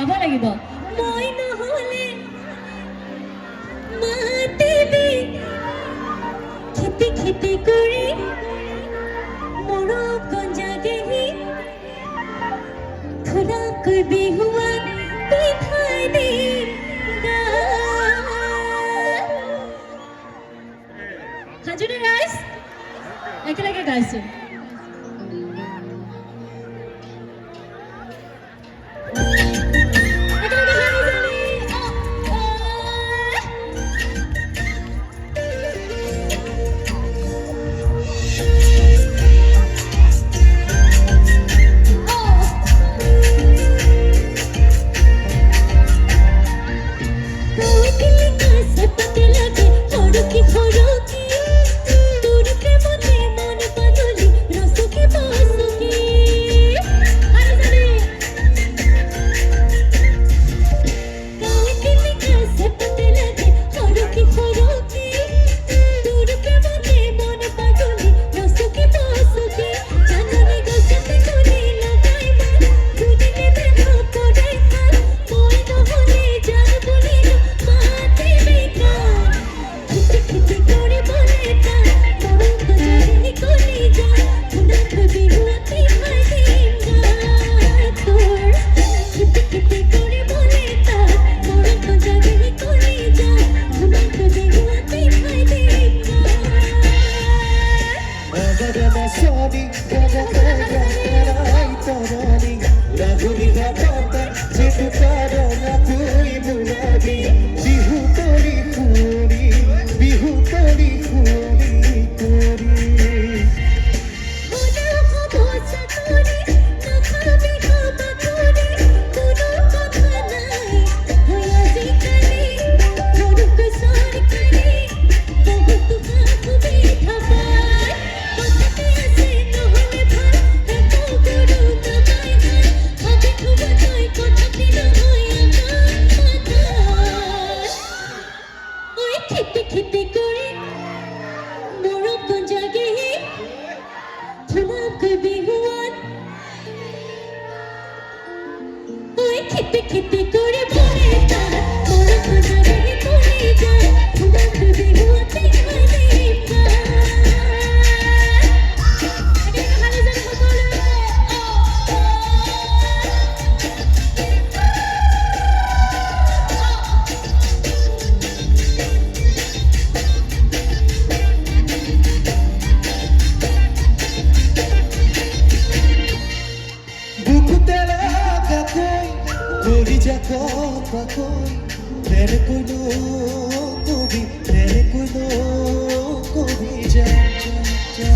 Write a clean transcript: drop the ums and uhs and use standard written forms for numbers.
গাব লাগিব মই নহলে মাতিবি খেতি খেতি কৰি মৰম গঞ্জাগেহি ধুনীয়াকৈ বিহুৱান পিঠাই দি হাজুনে গাইছ একেলগে গাইছো খেতে খেতে করে বলে তা বড় খোঁজা রে করে যা খুদা খুদি হতে খালি পা আগে ভালো জান সকলে तेरे कोई नो कोई जा जा जा